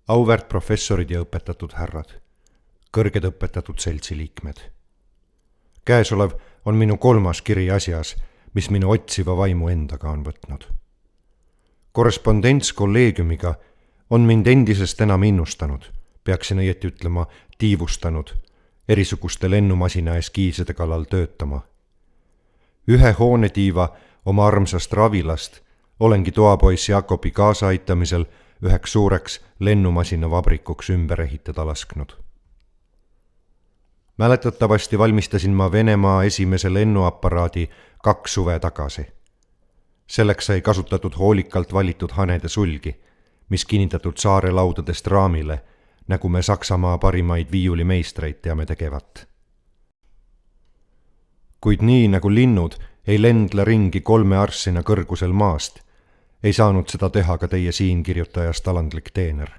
Auväärt professorid ja õpetatud härrad, kõrged õpetatud seltsi liikmed. Käesolev on minu 3. kiri asjas, mis minu otsiva vaimu endaga on võtnud. Korrespondents kolleegiumiga on mind endisest enam innustanud, peaksin õieti ütlema tiivustanud, erisuguste lennumasina eskiiside kallal töötama. Ühe hoonetiiva oma armsast ravilast olengi toapoiss Jakobi kaasaaitamisel üheks suureks lennumasina vabrikuks ümber ehitada lasknud. Mäletatavasti valmistasin ma Venemaa esimese lennuaparaadi 2 suve tagasi. Selleks sai kasutatud hoolikalt valitud hanede sulgi, mis kinnitatud saare laudadest raamile, nagu me Saksamaa parimaid viiulimeistreid teame tegevat. Kuid nii nagu linnud ei lendle ringi 3 arssina kõrgusel maast, ei saanud seda teha ka teie siin kirjutajast alandlik teener.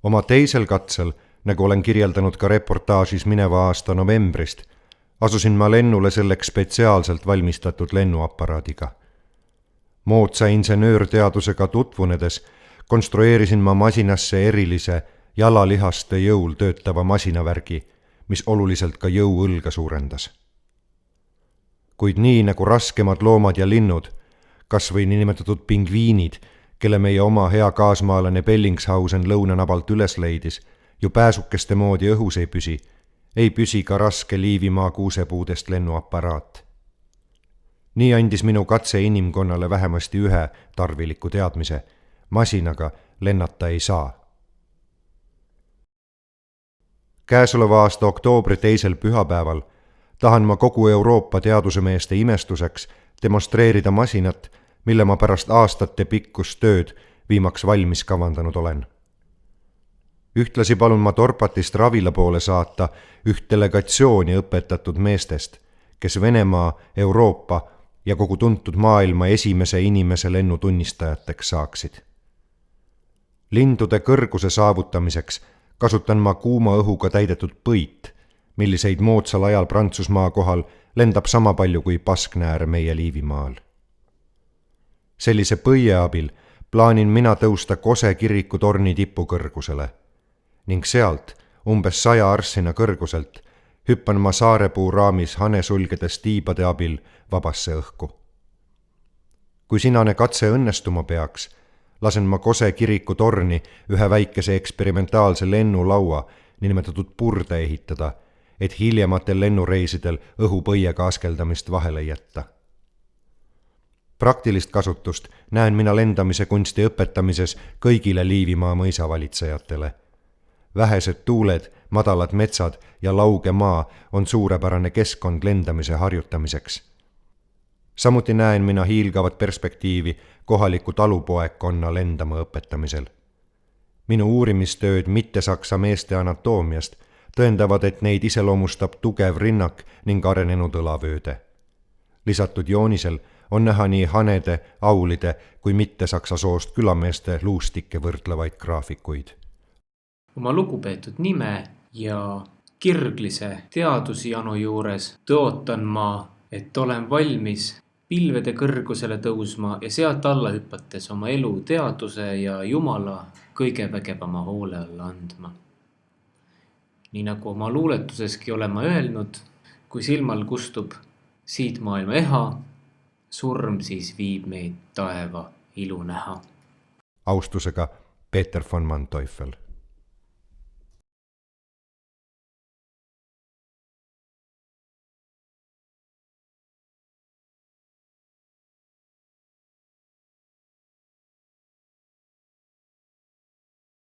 Oma teisel katsel, nagu olen kirjeldanud ka reportaažis mineva aasta novembrist, asusin ma lennule selleks spetsiaalselt valmistatud lennuaparaadiga. Moodsa insenöörteadusega tutvunedes konstrueerisin ma masinasse erilise jalalihaste jõul töötava masinavärgi, mis oluliselt ka jõuõlga suurendas. Kuid nii nagu raskemad loomad ja linnud, kas või nimetatud pingviinid, kelle meie oma hea kaasmaalane Bellingshausen lõunanabalt üles leidis, ju pääsukeste moodi õhus ei püsi ka raske Liivimaa kuusepuudest lennuaparaat. Nii andis minu katse inimkonnale vähemasti ühe tarviliku teadmise, masinaga lennata ei saa. Käesoleva aasta oktoobri 2. pühapäeval tahan ma kogu Euroopa teadusemeeste imestuseks demonstreerida masinat, mille ma pärast aastate pikkust tööd viimaks valmis kavandanud olen. Ühtlasi palun ma Dorpatist Ravila poole saata üht delegatsiooni õpetatud meestest, kes Venemaa, Euroopa ja kogu tuntud maailma esimese inimese lennu tunnistajateks saaksid. Lindude kõrguse saavutamiseks kasutan ma kuuma õhuga täidetud põit, milliseid moodsal ajal Prantsusmaa kohal lendab sama palju kui pasknäär meie Liivimaal. Sellise põie abil plaanin mina tõusta Kose kiriku torni tipukõrgusele ning sealt, umbes 100 arssina kõrguselt, hüppan ma saarepuu raamis hanesulgedes tiibade abil vabasse õhku. Kui sinane katse õnnestuma peaks, lasen ma Kose kiriku torni ühe väikese eksperimentaalse lennulaua, niinimetatud purde ehitada, et hiljematel lennureisidel õhupõiega askeldamist vahele jätta. Praktilist kasutust näen mina lendamise kunsti õpetamises kõigile Liivimaa mõisavalitsejatele. Vähesed tuuled, madalad metsad ja lauge maa on suurepärane keskkond lendamise harjutamiseks. Samuti näen mina hiilgavat perspektiivi kohaliku talupoekonna lendama õpetamisel. Minu uurimistööd mitte-saksa meeste anatoomiast tõendavad, et neid iseloomustab tugev rinnak ning arenenud õlavööde. Lisatud joonisel on näha nii hanede, aulide kui mitte-saksa soost külameeste luustikke võrdlevaid graafikuid. Oma lugupeetud nime ja kirglise teadusjanu juures tõotan ma, et olen valmis pilvede kõrgusele tõusma ja sealt alla hüpates oma elu teaduse ja Jumala kõige vägevama hoole alla andma. Nii nagu oma luuletuseski olen ma öelnud, kui silmal kustub siit maailma eha, surm siis viib meid taeva ilu näha. Austusega Peeter von Manteuffel.